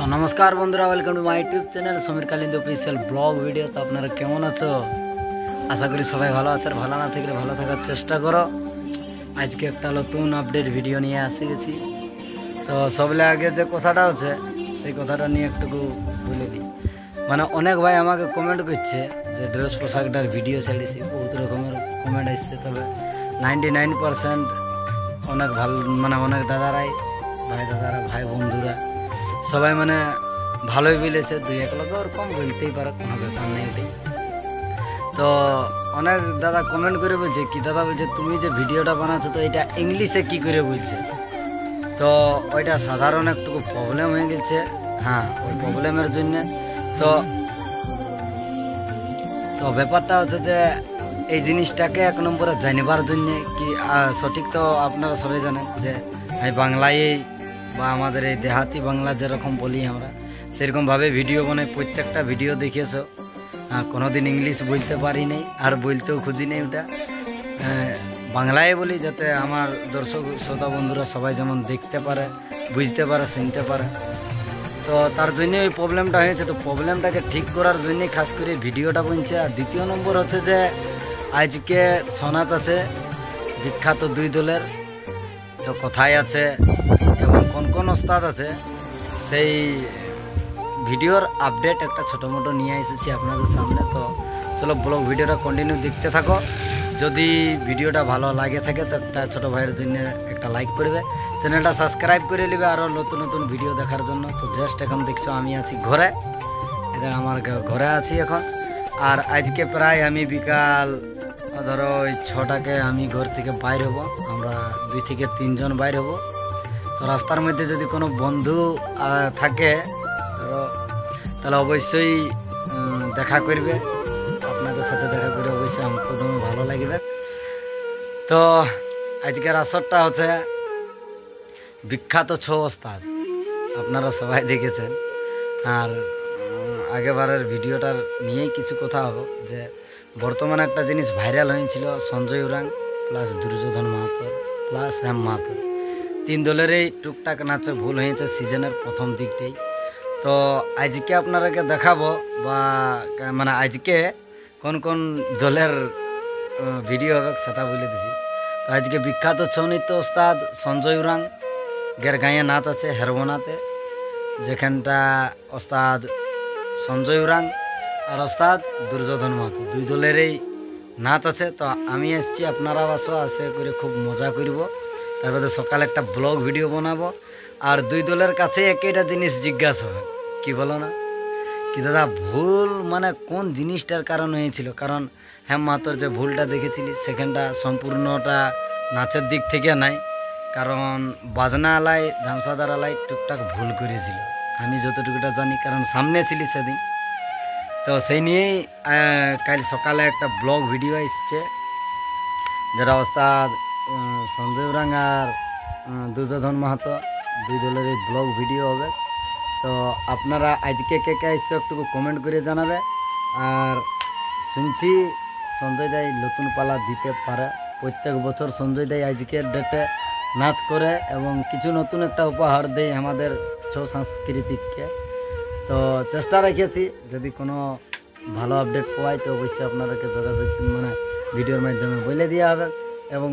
তো নমস্কার বন্ধুরা, welcome to my YouTube channel Samir Kalindi official blog video. তো আপনারা কেমন আছো? আশা করি সবাই ভালো আছে, আর ভালো না থাকলে ভালো থাকার চেষ্টা করো। আজকে একটা নতুন আপডেট ভিডিও নিয়ে আসে গেছি। তো সবলে আগে যে কথাটা হচ্ছে সেই কথাটা নিয়ে একটুকু বলে দিই। মানে অনেক ভাই আমাকে কমেন্ট করছে যে ড্রেস পোশাকটার ভিডিও ছেড়েছি, বহুত রকমের কমেন্ট আসছে। তবে 99% অনেক ভালো, মানে অনেক দাদারাই ভাই বন্ধুরা সবাই মানে ভালোই বলেছে। দুই এক লোক ওর কম বলতেই পারে, কোনো ব্যাপার নেই ওটাই। তো অনেক দাদা কমেন্ট করে বলছে কি দাদা বলছে তুমি যে ভিডিওটা বানাচ্ছো তো এটা ইংলিশে কি করে বলছে। তো ওইটা সাধারণ একটু প্রবলেম হয়ে গেছে। হ্যাঁ, ওই প্রবলেমের জন্য তো তো ব্যাপারটা হচ্ছে যে এই জিনিসটাকে এক নম্বরে জানিবার জন্য কি সঠিক, তো আপনারা সবাই জানেন যে এই বাংলায় বা আমাদের এই দেহাতি বাংলা যেরকম বলি আমরা সেরকমভাবে ভিডিও বানাই। প্রত্যেকটা ভিডিও দেখিয়েছ, কোনোদিন ইংলিশ বলতে পারি নাই আর বলতেও খুঁজি নেই। ওটা বাংলায় বলি যাতে আমার দর্শক শ্রোতা বন্ধুরা সবাই যেমন দেখতে পারে, বুঝতে পারে, শুনতে পারে। তো তার জন্য ওই প্রবলেমটা হয়েছে। তো প্রবলেমটাকে ঠিক করার জন্যই খাস করে ভিডিওটা বলছে। আর দ্বিতীয় নম্বর হচ্ছে যে আজকে ছৌ নাচ আছে বিখ্যাত দুই দলের। তো কোথায় আছে এবং কোন কোন ওস্তাদ আছে সেই ভিডিওর আপডেট একটা ছোটো মোটো নিয়ে এসেছি আপনাদের সামনে। তো চলো ব্লগ ভিডিওটা কন্টিনিউ দেখতে থাকো। যদি ভিডিওটা ভালো লাগে থাকে তো একটা ছোটো ভাইয়ের জন্য একটা লাইক করবে, চ্যানেলটা সাবস্ক্রাইব করে নেবে আরও নতুন নতুন ভিডিও দেখার জন্য। তো জাস্ট এখন দেখছো আমি আছি ঘরে, এটা আমার ঘরে আছি এখন। আর আজকে প্রায় আমি বিকাল ধরো ওই 6টাকে আমি ঘর থেকে বাইর হব। আমরা 2 থেকে 3 জন বাইর হব। তো রাস্তার মধ্যে যদি কোনো বন্ধু থাকে তাহলে অবশ্যই দেখা করবে, আপনাদের সাথে দেখা করে অবশ্যই আমার প্রথমে ভালো লাগবে। তো আজকের আসরটা হচ্ছে বিখ্যাত ছৌ ওস্তাদ, আপনারা সবাই দেখেছেন। আর আগেবারের ভিডিওটার নিয়েই কিছু কথা হবো যে বর্তমানে একটা জিনিস ভাইরাল হয়েছিল সঞ্জয় উরাং প্লাস দুর্যোধন মাহাতো প্লাস হেম মাহাতো, 3 দলেরই টুকটাক নাচে ভুল হয়েছে সিজনের প্রথম দিকটাই। তো আজকে আপনারাকে দেখাবো বা মানে আজকে কোন কোন দলের ভিডিও হবে সেটা বলে দিছি। তো আজকে বিখ্যাত ছৌ নৃত্য ওস্তাদ সঞ্জয় উরাং গের গাঁয়ে নাচ আছে হেরবোনাতে, যেখানটা ওস্তাদ সঞ্জয় উরাং আর ওস্তাদ দুর্যোধন মাহাতো 2 দলেরই নাচ আছে। তো আমি এসছি, আপনারাও আসো, আসে করে খুব মজা করব। তারপরে সকালে একটা ব্লগ ভিডিও বানাবো। আর 2 দলের কাছে একটা জিনিস জিজ্ঞাসা হবে, কি বলো না কি দাদা ভুল মানে কোন জিনিসটার কারণ হয়েছিল। কারণ হেম মাহাতোর যে ভুলটা দেখেছিলি সেখানটা সম্পূর্ণটা নাচের দিক থেকে নাই, কারণ বাজনা আলাই ধামসাদার আলাই টুকটাক ভুল করেছিল আমি যতটুকুটা জানি, কারণ সামনে ছিলি সেদিন। তো সেই নিয়েই কাল সকালে একটা ব্লগ ভিডিও এসছে, যেটা ওস্তাদ সঞ্জয় উরাং আর দুর্যোধন মাহাতো 2 দলের এই ব্লগ ভিডিও হবে। তো আপনারা আজকে কে কে এসছে একটু কমেন্ট করে জানাবে। আর শুনছি সঞ্জয় দাই নতুন পালা দিতে পারে, প্রত্যেক বছর সঞ্জয় দাই আজকের ডেটে নাচ করে এবং কিছু নতুন একটা উপহার দেয় আমাদের ছৌ সাংস্কৃতিককে। তো চেষ্টা রেখেছি যদি কোনো ভালো আপডেট পাই তো অবশ্যই আপনাদেরকে যোগাযোগ মানে ভিডিওর মাধ্যমে বলে দেওয়া হবে। এবং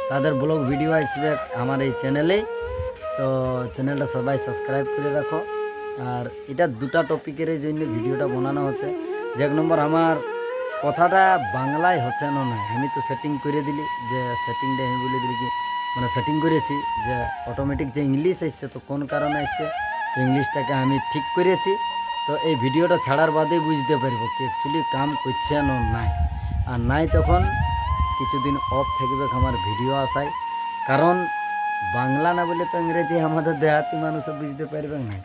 তাদের ব্লগ ভিডিও আসবে আমার এই চ্যানেলেই। তো চ্যানেলটা সবাই সাবস্ক্রাইব করে রাখো। আর এটা 2টা টপিকের জন্য ভিডিওটা বানানো হচ্ছে। যে 1 নম্বর আমার কথাটা বাংলায় হচ্ছে না, আমি তো সেটিং করে দিলি, যে সেটিংটা আমি বলে দিলি কি মানে সেটিং করেছি যে অটোমেটিক যে ইংলিশ আসছে তো কোন কারণে আসছে, তো ইংলিশটাকে আমি ঠিক করেছি। তো এই ভিডিওটা ছাড়ার বাদেই বুঝতে পারবো কি অ্যাকচুয়ালি কাম করছে না নাই। আর নাই তখন কিছুদিন অফ থাকবে আমার ভিডিও আসায়, কারণ বাংলা না বলে তো ইংরেজি আমাদের দেহাতি মানুষও বুঝতে পারবে না।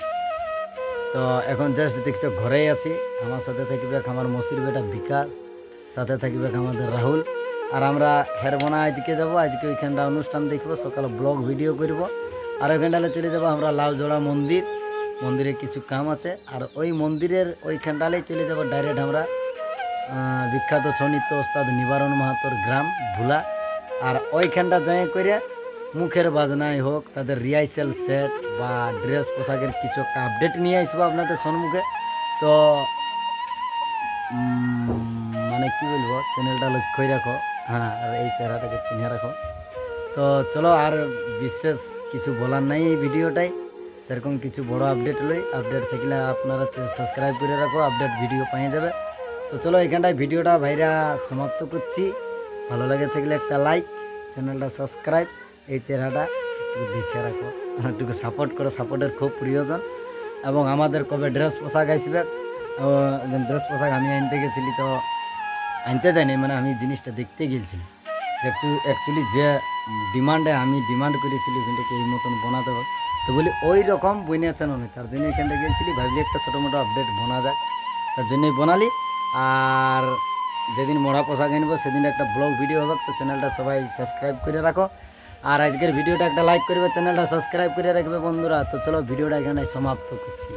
তো এখন জাস্ট দেখছো ঘরেই আছি, আমার সাথে থাকবে আমার মসির বেটা বিকাশ, সাথে থাকবে আমাদের রাহুল। আর আমরা হেরবোনা আজকে যাব, আজকে ওইখানটা অনুষ্ঠান দেখবো, সকালে ব্লগ ভিডিও করব। আর ওইখানটালে চলে যাব আমরা লাউজোড়া মন্দিরে কিছু কাম আছে। আর ওই মন্দিরের ওইখানটালেই চলে যাব ডাইরেক্ট আমরা বিখ্যাত ছৌ নৃত্য ওস্তাদ নিবারণ মাহাতোর গ্রাম ভুলা। আর ওইখানটা যাই করে মুখের বাজনাই হোক, তাদের রিহার্সাল সেট বা ড্রেস পোশাকের কিছু একটা আপডেট নিয়ে আসবো আপনাদের সম্মুখে। তো মানে কি বলবো, চ্যানেলটা লক্ষ্যই রাখো, হ্যাঁ, আর এই চেহারাটাকে চিনে রাখো। তো চলো, আর বিশেষ কিছু বলার নাই এই ভিডিওটাই, সেরকম কিছু বড় আপডেট লই। আপডেট থাকলে আপনারা সাবস্ক্রাইব করে রাখো, আপডেট ভিডিও পেয়ে যাবে। তো চলো এখানটায় ভিডিওটা ভাইরা সমাপ্ত করছি। ভালো লাগে থাকলে একটা লাইক, চ্যানেলটা সাবস্ক্রাইব, এই চেহারাটা একটু দেখে রাখো, একটু সাপোর্ট করো, সাপোর্টের খুব প্রয়োজন। এবং আমাদের কবে ড্রেস পোশাক আসবে, ড্রেস পোশাক আমি আনতে গেছিলি, তো আনতে যাইনি, মানে আমি জিনিসটা দেখতে গেছিলাম যে অ্যাকচুয়ালি যে ডিমান্ডে আমি ডিমান্ড করেছিলি এখান থেকে এই মতন বানাতে হবে, তো বলি ওই রকম বইনেছেন অনেক, তার জন্য এখানটা গেছিলি, ভাবলি একটা ছোটো মোটো আপডেট বানা যাক, তার জন্যই বানালি। আর যেদিন মরা পোশাক আনবো সেদিন একটা ব্লগ ভিডিও হবে, তো চ্যানেলটা সবাই সাবস্ক্রাইব করে রাখো। আর আজকের ভিডিওটা একটা লাইক করবে, চ্যানেলটা সাবস্ক্রাইব করে রাখবে বন্ধুরা। তো চলো ভিডিওটা এখানে সমাপ্ত করছি।